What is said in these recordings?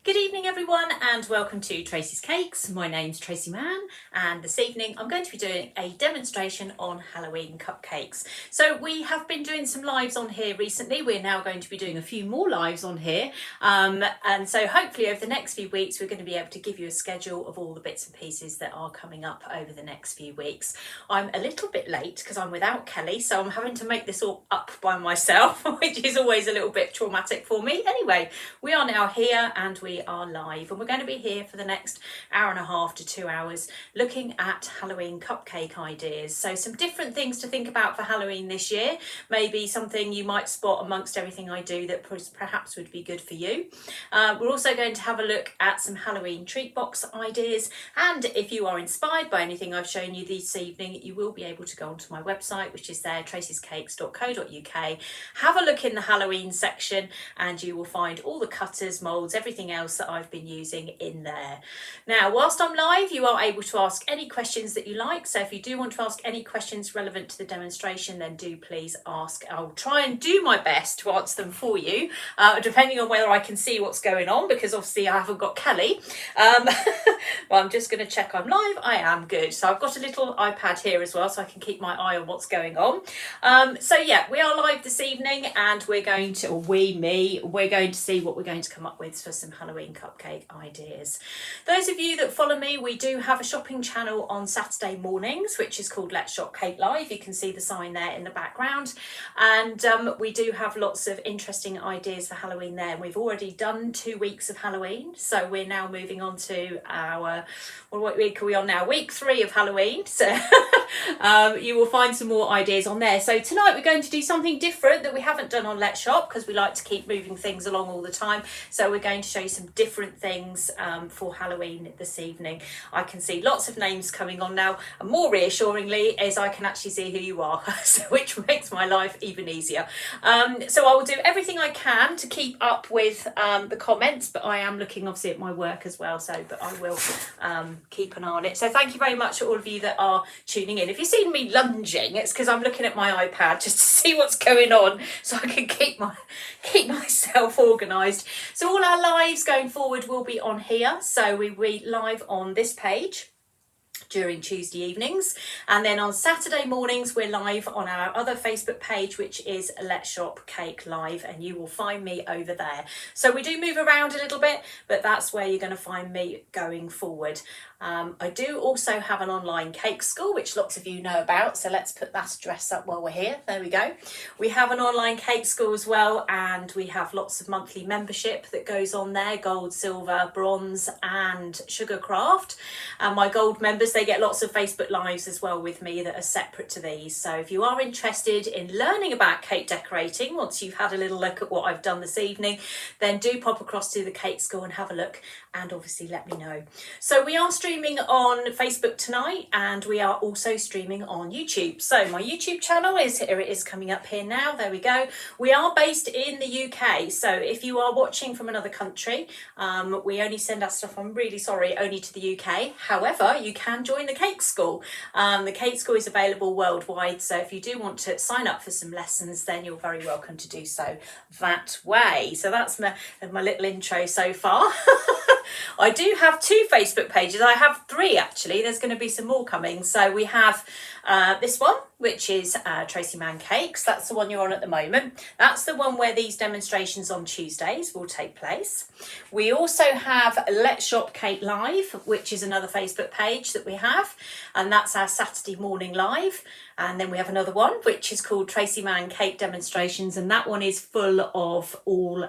Good evening everyone and welcome to Tracey's Cakes. My name's Tracey Mann and this evening I'm going to be doing a demonstration on Halloween cupcakes. So we have been doing some lives on here recently. We're now going to be doing a few more lives on here and so hopefully over the next few weeks we're going to be able to give you a schedule of all the bits and pieces that are coming up over the next few weeks. I'm a little bit late because I'm without Kelly, so I'm having to make this all up by myself, which is always a little bit traumatic for me. Anyway, we are now here and we are live and we're going to be here for the next hour and a half to 2 hours looking at Halloween cupcake ideas. So some different things to think about for Halloween this year, maybe something you might spot amongst everything I do that perhaps would be good for you. We're also going to have a look at some Halloween treat box ideas, and if you are inspired by anything I've shown you this evening, you will be able to go onto my website, which is there, traceyscakes.co.uk. Have a look in the Halloween section and you will find all the cutters, moulds, everything else that I've been using in there. Now, whilst I'm live, you are able to ask any questions that you like. So if you do want to ask any questions relevant to the demonstration, then do please ask. I'll try and do my best to answer them for you, depending on whether I can see what's going on, because obviously I haven't got Kelly. Well, I'm just going to check I'm live. I am good. So I've got a little iPad here as well, so I can keep my eye on what's going on. So yeah, we are live this evening and we're going to, we're going to see what we're going to come up with for some Halloween cupcake ideas. Those of you that follow me, we do have a shopping channel on Saturday mornings, which is called Let's Shop Cake Live. You can see the sign there in the background. And we do have lots of interesting ideas for Halloween there. We've already done 2 weeks of Halloween. So we're now moving on to our, what week are we on now? Week 3 of Halloween. So you will find some more ideas on there. So tonight we're going to do something different that we haven't done on Let's Shop, because we like to keep moving things along all the time. So we're going to show you some different things for Halloween this evening. I can see lots of names coming on now, and more reassuringly is I can actually see who you are, so which makes my life even easier. So I will do everything I can to keep up with the comments, but I am looking obviously at my work as well, so but I will keep an eye on it. So thank you very much to all of you that are tuning in. If you've seen me lunging, it's because I'm looking at my iPad just to see what's going on, so I can keep myself organised. So all our lives going forward will be on here. So we live on this page during Tuesday evenings, and then on Saturday mornings we're live on our other Facebook page, which is Let's Shop Cake Live, and you will find me over there. So we do move around a little bit, but that's where you're going to find me going forward. I do also have an online cake school, which lots of you know about, so let's put that address up while we're here. There we go. We have an online cake school as well, and we have lots of monthly membership that goes on there: gold, silver, bronze and sugarcraft. And my gold members, they get lots of Facebook lives as well with me that are separate to these. So if you are interested in learning about cake decorating, once you've had a little look at what I've done this evening, then do pop across to the cake school and have a look, and obviously let me know. So we are streaming on Facebook tonight, and we are also streaming on YouTube. So my YouTube channel is here, it is coming up here now. There we go. We are based in the UK, so if you are watching from another country, we only send our stuff, I'm really sorry, only to the UK. However, you can join the cake school. The cake school is available worldwide, so if you do want to sign up for some lessons, then you're very welcome to do so that way. So that's my little intro so far. I do have 2 Facebook pages. I have 3 actually. There's going to be some more coming. So we have this one, which is Tracey Mann Cakes. That's the one you're on at the moment. That's the one where these demonstrations on Tuesdays will take place. We also have Let's Shop Cake Live, which is another Facebook page that we have, and that's our Saturday morning live. And then we have another one which is called Tracey Mann Cake Demonstrations, and that one is full of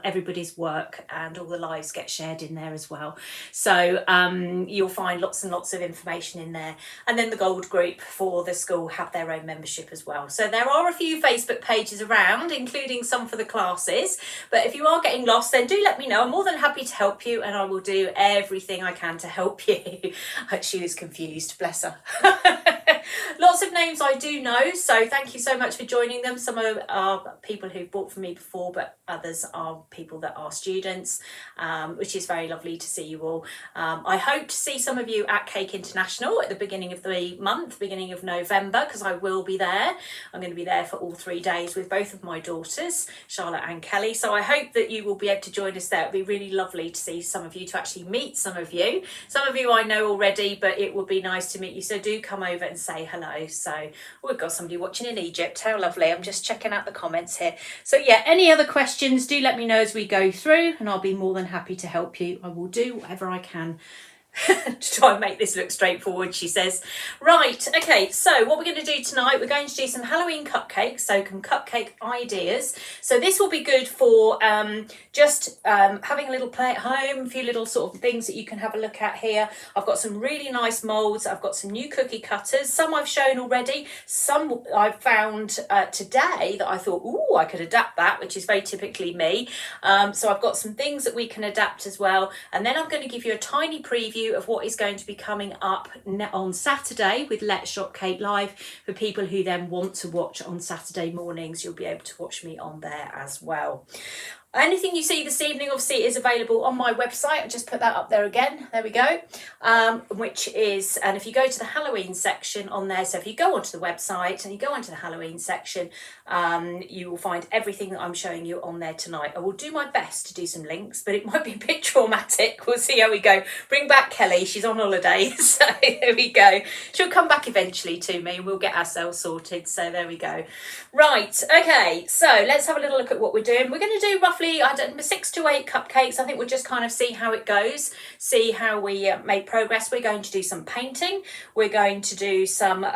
everybody's work, and all the lives get shared in there as well. So you'll find lots and lots of information in there. And then the gold group for the school have their own membership as well. So there are a few Facebook pages around, including some for the classes. But if you are getting lost, then do let me know. I'm more than happy to help you, and I will do everything I can to help you. She was confused, bless her. Lots of names I do know, so thank you so much for joining them. Some are people who've bought from me before, but others are people that are students, which is very lovely to see you all. I hope to see some of you at Cake International at the beginning of the month, beginning of November, because I will be there. I'm going to be there for all 3 days with both of my daughters, Charlotte and Kelly. So I hope that you will be able to join us there. It'd be really lovely to see some of you, to actually meet some of you. Some of you I know already, but it would be nice to meet you. So do come over and say hello. So we've got somebody watching in Egypt. How lovely. I'm just checking out the comments here. So yeah, any other questions, do let me know as we go through, and I'll be more than happy to help you. I will do whatever I can to try and make this look straightforward, she says. Right, okay, so what we're going to do tonight, we're going to do some Halloween cupcakes, so some cupcake ideas. So this will be good for just having a little play at home, a few little sort of things that you can have a look at here. I've got some really nice moulds. I've got some new cookie cutters. Some I've shown already. Some I've found today that I thought, ooh, I could adapt that, which is very typically me. So I've got some things that we can adapt as well. And then I'm going to give you a tiny preview of what is going to be coming up on Saturday with Let's Shop Cake Live. For people who then want to watch on Saturday mornings, you'll be able to watch me on there as well. Anything you see this evening obviously is available on my website. I'll just put that up there again. There we go. Which is, and if you go to the Halloween section on there, so if you go onto the website and you go onto the Halloween section, you will find everything that I'm showing you on there tonight. I will do my best to do some links, but it might be a bit traumatic. We'll see how we go. Bring back Kelly. She's on holiday. So there we go. She'll come back eventually to me and we'll get ourselves sorted. So there we go. Right. Okay. So let's have a little look at what we're doing. We're going to do roughly 6 to 8 cupcakes. I think we'll just kind of see how it goes, see how we make progress. We're going to do some painting. We're going to do some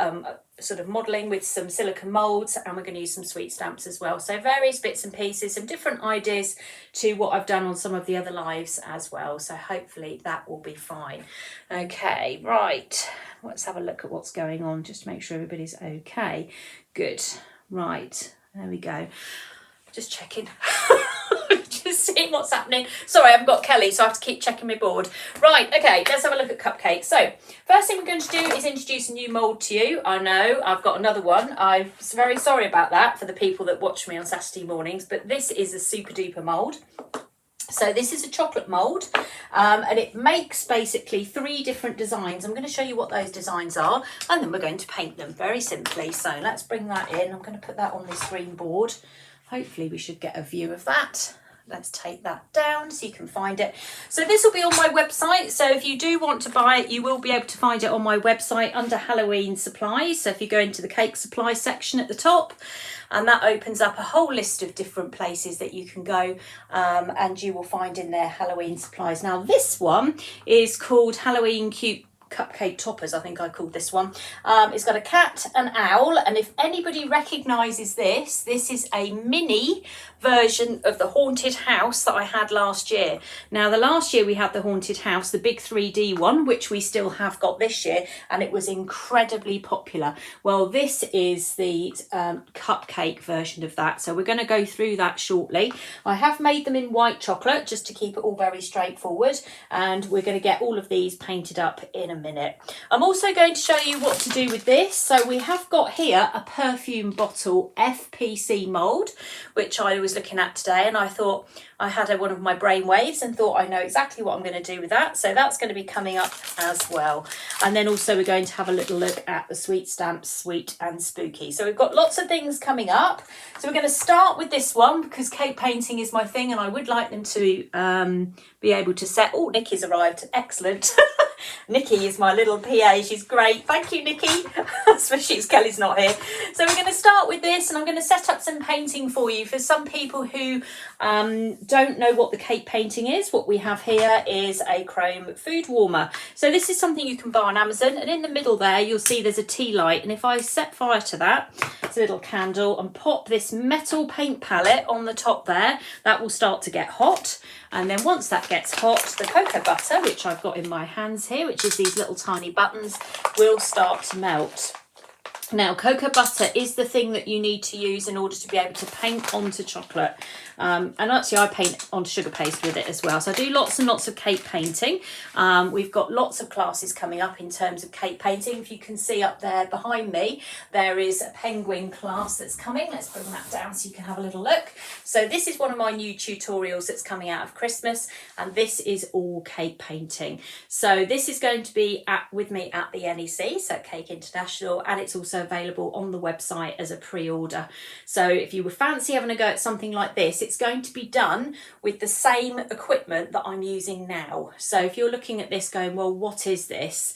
sort of modelling with some silicone moulds, and we're going to use some sweet stamps as well. So various bits and pieces, some different ideas to what I've done on some of the other lives as well. So hopefully that will be fine. Okay, right. Let's have a look at what's going on just to make sure everybody's okay. Good. Right. There we go. Just checking. Just seeing what's happening. Sorry, I haven't got Kelly, so I have to keep checking my board. Right, okay, let's have a look at cupcakes. So, first thing we're going to do is introduce a new mould to you. I know, I've got another one. I'm very sorry about that for the people that watch me on Saturday mornings, but this is a super duper mould. So this is a chocolate mould, and it makes basically 3 different designs. I'm going to show you what those designs are, and then we're going to paint them very simply. So let's bring that in. I'm going to put that on this green board. Hopefully we should get a view of that. Let's take that down so you can find it. So this will be on my website. So if you do want to buy it, you will be able to find it on my website under Halloween supplies. So if you go into the cake supply section at the top, and that opens up a whole list of different places that you can go, and you will find in there Halloween supplies. Now this one is called Halloween Cupcake Toppers, I think I called this one. It's got a cat, an owl, and if anybody recognises this, this is a mini version of the haunted house that I had last year. Now the last year we had the haunted house, the big 3D one, which we still have got this year, and it was incredibly popular. Well, this is the cupcake version of that, so we're going to go through that shortly. I have made them in white chocolate just to keep it all very straightforward, and we're going to get all of these painted up in a minute. I'm also going to show you what to do with this. So we have got here a perfume bottle FPC mould, which I was looking at today, and I thought I had one of my brain waves and thought I know exactly what I'm going to do with that. So that's going to be coming up as well. And then also we're going to have a little look at the sweet stamps, sweet and spooky. So we've got lots of things coming up. So we're going to start with this one because cake painting is my thing, and I would like them to be able to set. Oh, Nikki's arrived. Excellent. Nikki is my little PA. She's great. Thank you, Nikki. Especially as Kelly's not here. So we're going to start with this, and I'm going to set up some painting for you. For some people who don't know what the cake painting is, what we have here is a chrome food warmer. So this is something you can buy on Amazon, and in the middle there you'll see there's a tea light, and if I set fire to that, it's a little candle, and pop this metal paint palette on the top there, that will start to get hot. And then once that gets hot, the cocoa butter, which I've got in my hands here, which is these little tiny buttons, will start to melt. Now, cocoa butter is the thing that you need to use in order to be able to paint onto chocolate. And actually I paint on sugar paste with it as well. So I do lots and lots of cake painting. We've got lots of classes coming up in terms of cake painting. If you can see up there behind me, there is a penguin class that's coming. Let's bring that down so you can have a little look. So this is one of my new tutorials that's coming out of Christmas, and this is all cake painting. So this is going to be with me at the NEC, so Cake International, and it's also available on the website as a pre-order. So if you were fancy having a go at something like this, it's going to be done with the same equipment that I'm using now. So if you're looking at this going, well, what is this?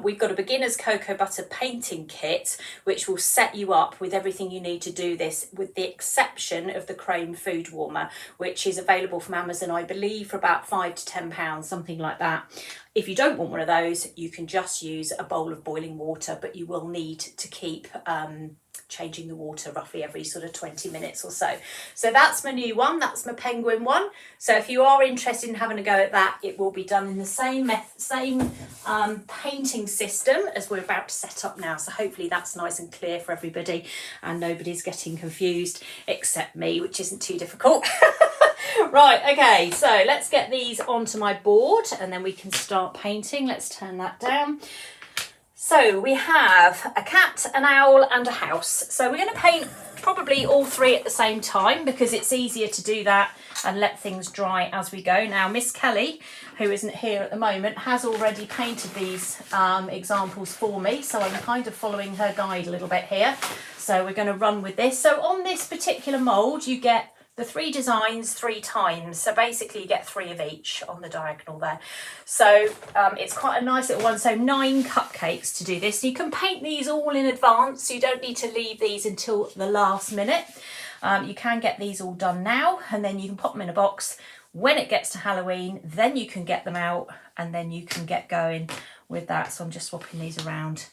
We've got a beginner's cocoa butter painting kit, which will set you up with everything you need to do this, with the exception of the chrome food warmer, which is available from Amazon, I believe, for about £5 to £10, something like that. If you don't want one of those, you can just use a bowl of boiling water, but you will need to keep changing the water roughly every sort of 20 minutes or so. So that's my new one, that's my penguin one. So if you are interested in having a go at that, it will be done in the same painting system as we're about to set up now. So hopefully that's nice and clear for everybody and nobody's getting confused except me, which isn't too difficult. Right, okay, so let's get these onto my board and then we can start painting. Let's turn that down. So we have a cat, an owl and a house. So we're going to paint probably all three at the same time because it's easier to do that and let things dry as we go. Now Miss Kelly, who isn't here at the moment, has already painted these examples for me. So I'm kind of following her guide a little bit here. So we're going to run with this. So on this particular mould you get the 3 designs 3 times, so basically you get 3 of each on the diagonal there. So it's quite a nice little one. So 9 cupcakes to do this. You can paint these all in advance, so you don't need to leave these until the last minute. You can get these all done now and then you can pop them in a box. When it gets to Halloween, then you can get them out and then you can get going with that. So I'm just swapping these around.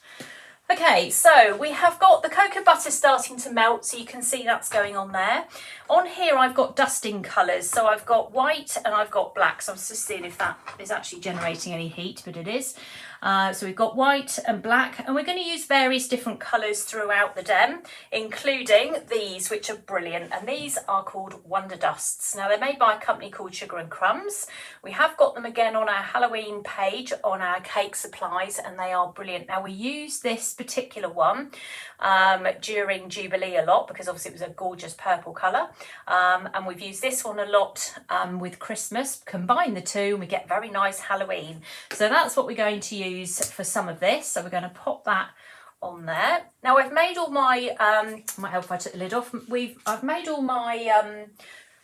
Okay, so we have got the cocoa butter starting to melt, so you can see that's going on there. On here I've got dusting colours, so I've got white and I've got black, so I'm just seeing if that is actually generating any heat, but it is. So we've got white and black, and we're going to use various different colours throughout the dem, including these, which are brilliant, and these are called Wonder Dusts. Now they're made by a company called Sugar and Crumbs. We have got them again on our Halloween page on our cake supplies, and they are brilliant. Now we use this particular one during Jubilee a lot because obviously it was a gorgeous purple colour, and we've used this one a lot with Christmas. Combine the two and we get very nice Halloween. So that's what we're going to use for some of this. So we're going to pop that on there. Now I've made all my might help if I took the lid off. I've made all my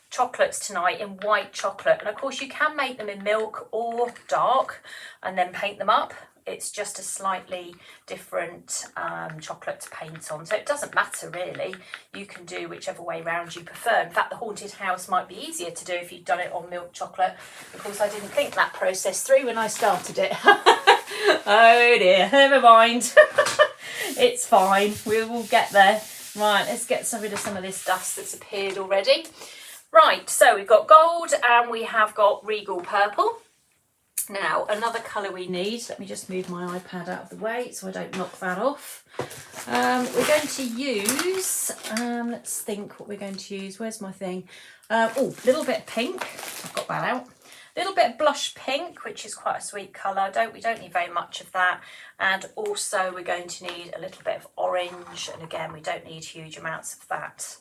chocolates tonight in white chocolate, and of course you can make them in milk or dark and then paint them up. It's just a slightly different chocolate to paint on, so it doesn't matter really. You can do whichever way round you prefer. In fact, the haunted house might be easier to do if you've done it on milk chocolate. Of course, I didn't think that process through when I started it. Oh dear, never mind. It's fine, we will get there. Right, let's get rid of some of this dust that's appeared already. Right, so we've got gold and we have got regal purple. Now, another colour we need, let me just move my iPad out of the way so I don't knock that off. We're going to use, let's think what we're going to use. Where's my thing? Oh, a little bit of pink. I've got that out. A little bit of blush pink, which is quite a sweet colour. We don't need very much of that. And also we're going to need a little bit of orange. And again, we don't need huge amounts of that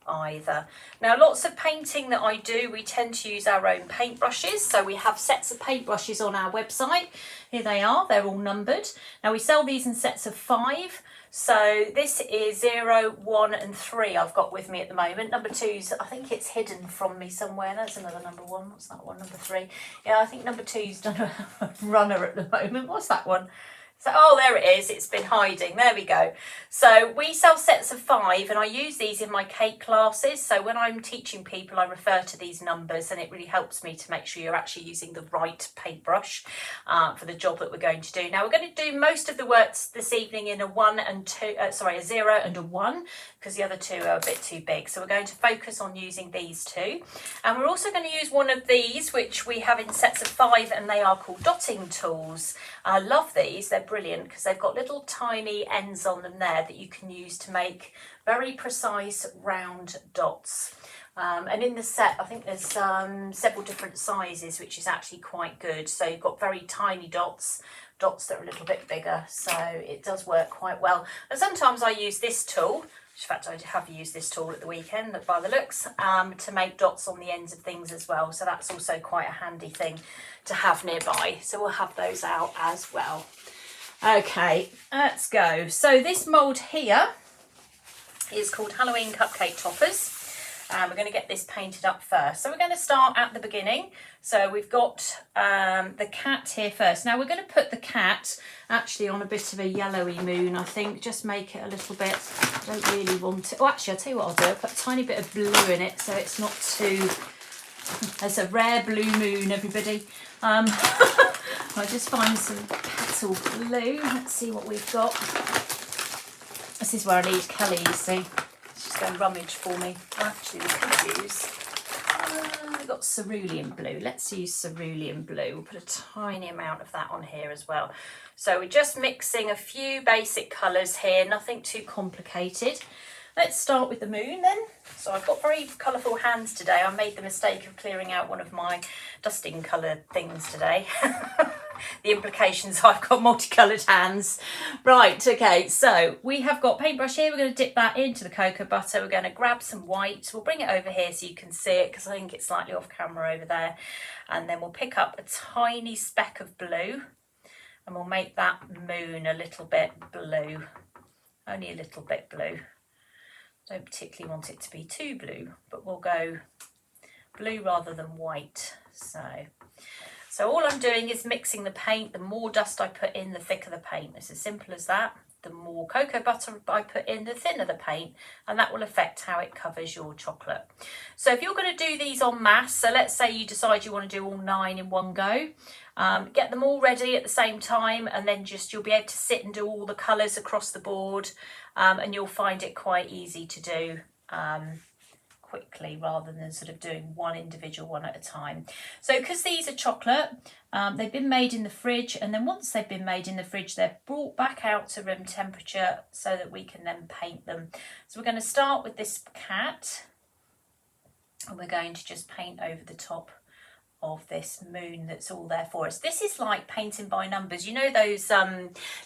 either. Now, lots of painting that I do, we tend to use our own paintbrushes. So we have sets of paintbrushes on our website. Here they are, they're all numbered. Now we sell these in sets of 5. So this is 0, 1 and 3 I've got with me at the moment. Number 2's, I think it's hidden from me somewhere. That's another number 1. What's that one? Number 3. Yeah, I think number 2's done a runner at the moment. What's that one? So, oh, there it is. It's been hiding. There we go. So we sell sets of 5 and I use these in my cake classes. So when I'm teaching people, I refer to these numbers and it really helps me to make sure you're actually using the right paintbrush for the job that we're going to do. Now, we're going to do most of the works this evening in a 1 and 2, a 0 and a 1 because the other 2 are a bit too big. So we're going to focus on using these 2. And we're also going to use one of these, which we have in sets of 5, and they are called dotting tools. I love these. They're brilliant because they've got little tiny ends on them there that you can use to make very precise round dots. And in the set, I think there's several different sizes, which is actually quite good. So you've got very tiny dots that are a little bit bigger. So it does work quite well. And sometimes I use this tool. In fact, I have used this tool at the weekend, by the looks, to make dots on the ends of things as well. So that's also quite a handy thing to have nearby. So we'll have those out as well. Okay, let's go. So this mould here is called Halloween Cupcake Toppers. We're going to get this painted up first. So we're going to start at the beginning. So we've got the cat here first. Now we're going to put the cat actually on a bit of a yellowy moon, I think. Just make it a little bit, I don't really want it. Oh, actually, I'll tell you what I'll do. I'll put a tiny bit of blue in it so it's not too, there's a rare blue moon, everybody. I'll just find some petal blue. Let's see what we've got. This is where I need Kelly, you see. Just go rummage for me. Actually, we could use, we've got cerulean blue. Let's use cerulean blue. We'll put a tiny amount of that on here as well. So we're just mixing a few basic colours here, nothing too complicated. Let's start with the moon then. So I've got very colourful hands today. I made the mistake of clearing out one of my dusting colour things today. The implications, I've got multicoloured hands. Right, okay, so we have got paintbrush here. We're going to dip that into the cocoa butter. We're going to grab some white. We'll bring it over here so you can see it because I think it's slightly off camera over there. And then we'll pick up a tiny speck of blue and we'll make that moon a little bit blue. Only a little bit blue. Don't particularly want it to be too blue, but we'll go blue rather than white. So all I'm doing is mixing the paint. The more dust I put in, the thicker the paint. It's as simple as that. The more cocoa butter I put in, the thinner the paint, and that will affect how it covers your chocolate. So if you're going to do these en masse, so let's say you decide you want to do all 9 in one go, get them all ready at the same time, and then you'll be able to sit and do all the colours across the board, and you'll find it quite easy to do quickly rather than sort of doing one individual one at a time. So because these are chocolate, they've been made in the fridge, and then once they've been made in the fridge, they're brought back out to room temperature so that we can then paint them. So we're going to start with this cat, and we're going to just paint over the top of this moon that's all there for us. This is like painting by numbers. You know those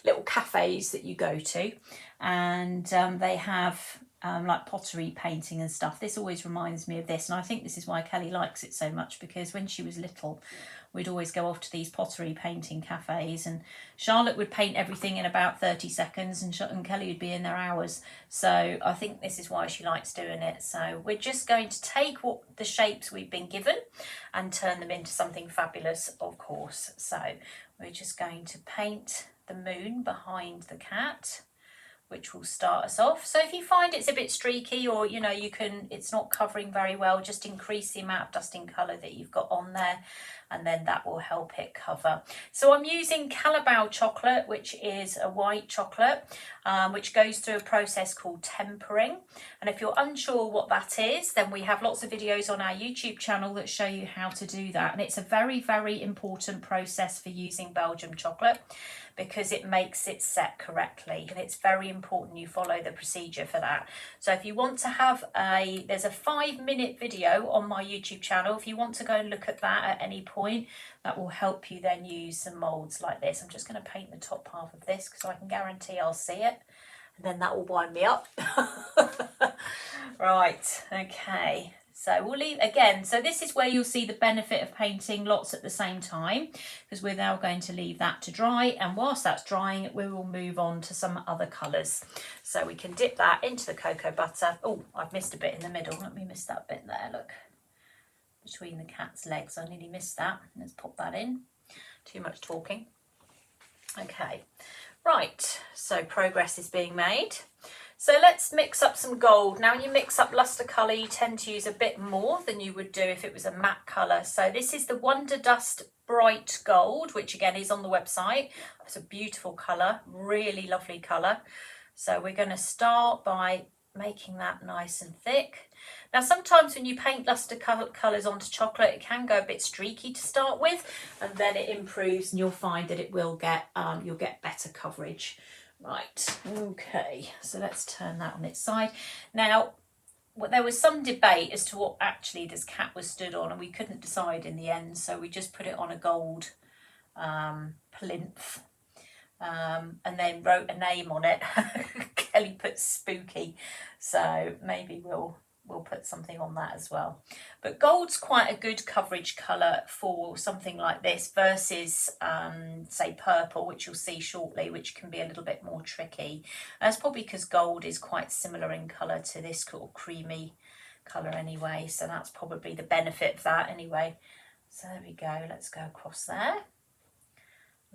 little cafes that you go to, and they have like pottery painting and stuff. This always reminds me of this, and I think this is why Kelly likes it so much, because when she was little we'd always go off to these pottery painting cafes, and Charlotte would paint everything in about 30 seconds and Kelly would be in there hours. So I think this is why she likes doing it. So we're just going to take the shapes we've been given and turn them into something fabulous, of course. So we're just going to paint the moon behind the cat, which will start us off. So if you find it's a bit streaky, or it's not covering very well, just increase the amount of dusting colour that you've got on there, and then that will help it cover. So I'm using Calabao chocolate, which is a white chocolate, which goes through a process called tempering. And if you're unsure what that is, then we have lots of videos on our YouTube channel that show you how to do that. And it's a very, very important process for using Belgium chocolate, because it makes it set correctly, and it's very important you follow the procedure for that. So if you want to have there's a 5-minute video on my YouTube channel. If you want to go and look at that at any point, that will help you then use some moulds like this. I'm just going to paint the top half of this because I can guarantee I'll see it, and then that will wind me up. Right, okay. So we'll leave again. So this is where you'll see the benefit of painting lots at the same time, because we're now going to leave that to dry. And whilst that's drying, we will move on to some other colours. So we can dip that into the cocoa butter. Oh, I've missed a bit in the middle. Let me miss that bit there, look. Between the cat's legs, I nearly missed that. Let's pop that in. Too much talking. Okay, right. So progress is being made. So let's mix up some gold. Now when you mix up lustre colour, you tend to use a bit more than you would do if it was a matte colour. So this is the Wonder Dust Bright Gold, which again is on the website. It's a beautiful colour, really lovely colour. So we're going to start by making that nice and thick. Now sometimes when you paint luster colours onto chocolate, it can go a bit streaky to start with, and then it improves and you'll find that it will get, you'll get better coverage. Right, okay, so let's turn that on its side. Now, there was some debate as to what actually this cat was stood on, and we couldn't decide in the end, so we just put it on a gold plinth. And then wrote a name on it. Kelly put spooky, so maybe we'll put something on that as well. But gold's quite a good coverage colour for something like this versus say purple, which you'll see shortly, which can be a little bit more tricky. That's probably because gold is quite similar in colour to this sort of creamy colour anyway, so that's probably the benefit of that anyway. So there we go, let's go across there.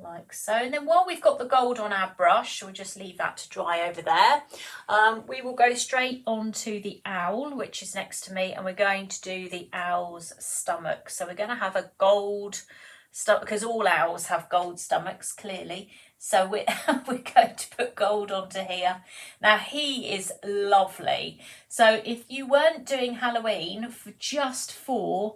Like so, and then while we've got the gold on our brush, we'll just leave that to dry over there. We will go straight on to the owl, which is next to me, and we're going to do the owl's stomach. So we're going to have a gold stomach, because all owls have gold stomachs, clearly. So we're going to put gold onto here. Now he is lovely. So if you weren't doing Halloween, for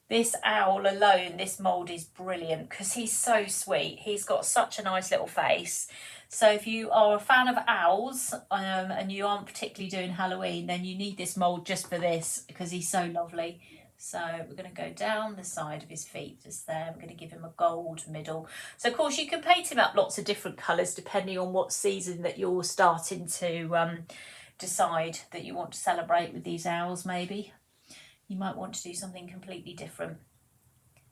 this owl alone, this mould is brilliant because he's so sweet. He's got such a nice little face. So if you are a fan of owls and you aren't particularly doing Halloween, then you need this mould just for this because he's so lovely. So we're going to go down the side of his feet just there. I'm going to give him a gold middle. So of course you can paint him up lots of different colours depending on what season that you're starting to decide that you want to celebrate with these owls maybe. You might want to do something completely different.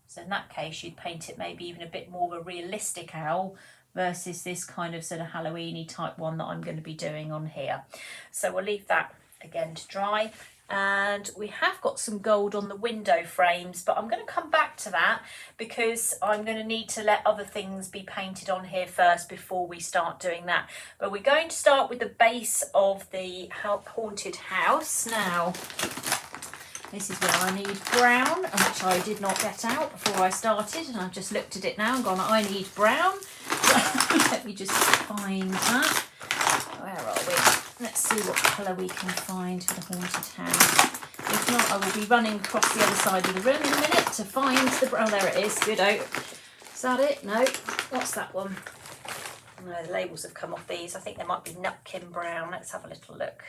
So in that case, you'd paint it maybe even a bit more of a realistic owl versus this kind of sort of Halloween-y type one that I'm going to be doing on here. So we'll leave that again to dry. And we have got some gold on the window frames, but I'm going to come back to that because I'm going to need to let other things be painted on here first before we start doing that. But we're going to start with the base of the haunted house. Now, this is where I need brown, which I did not get out before I started, and I've just looked at it now and gone, I need brown. Let me just find that. Where are we? Let's see what colour we can find for the haunted house. If not, I will be running across the other side of the room in a minute to find the brown. Oh, there it is. Good out. Is that it? No. What's that one? No, the labels have come off these. I think they might be Nutkin brown. Let's have a little look.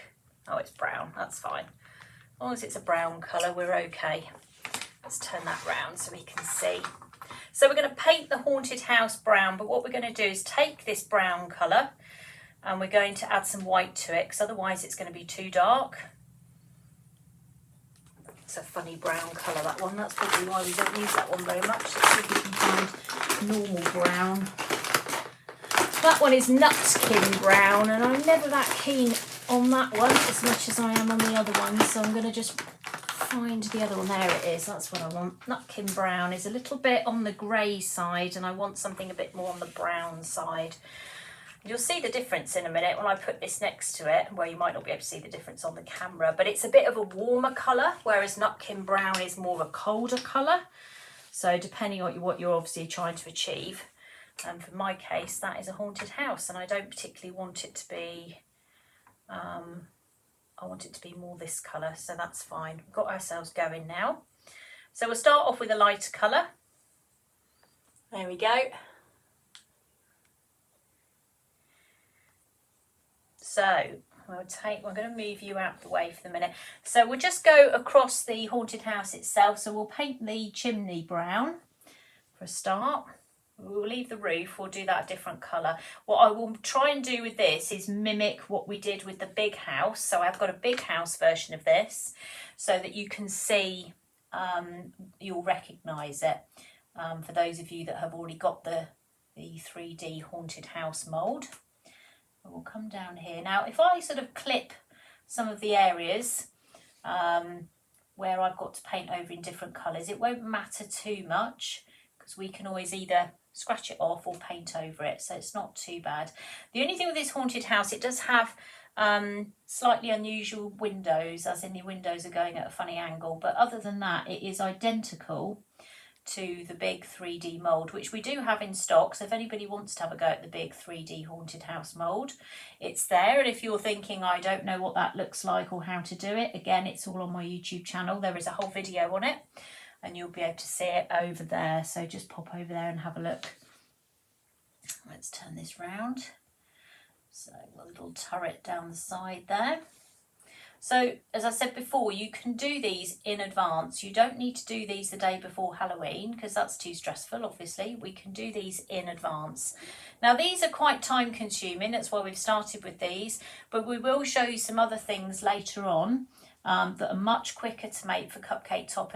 Oh, it's brown. That's fine. As long as it's a brown colour, we're okay. Let's turn that round so we can see. So we're going to paint the haunted house brown, but what we're going to do is take this brown colour and we're going to add some white to it because otherwise it's going to be too dark. It's a funny brown colour, that one. That's probably why we don't use that one very much. Let's see if we can find normal brown. That one is Nutkin brown, and I'm never that keen on that one as much as I am on the other one, so I'm going to just find the other one. There it is, that's what I want. Nutkin brown is a little bit on the grey side and I want something a bit more on the brown side. You'll see the difference in a minute when I put this next to it, where you might not be able to see the difference on the camera, but it's a bit of a warmer colour, whereas Nutkin brown is more of a colder colour. So depending on what you're obviously trying to achieve. And for my case, that is a haunted house, and I don't particularly want it to be I want it to be more this colour, so that's fine. We've got ourselves going now. So we'll start off with a lighter colour. There we go. So we're going to move you out of the way for the minute. So we'll just go across the haunted house itself. So we'll paint the chimney brown for a start. We'll leave the roof, we'll do that a different colour. What I will try and do with this is mimic what we did with the big house. So I've got a big house version of this so that you can see, you'll recognise it. For those of you that have already got the 3D haunted house mould. We'll come down here. Now, if I sort of clip some of the areas where I've got to paint over in different colours, it won't matter too much because we can always either scratch it off or paint over it, so it's not too bad. The only thing with this haunted house, it does have slightly unusual windows, as in the windows are going at a funny angle, but other than that, it is identical to the big 3D mould, which we do have in stock. So if anybody wants to have a go at the big 3D haunted house mould, it's there. And if you're thinking, I don't know what that looks like or how to do it, again, it's all on my YouTube channel. There is a whole video on it and you'll be able to see it over there. So just pop over there and have a look. Let's turn this round. So a little turret down the side there. So as I said before, you can do these in advance. You don't need to do these the day before Halloween because that's too stressful, obviously. We can do these in advance. Now these are quite time consuming, that's why we've started with these, but we will show you some other things later on that are much quicker to make for cupcake toppers.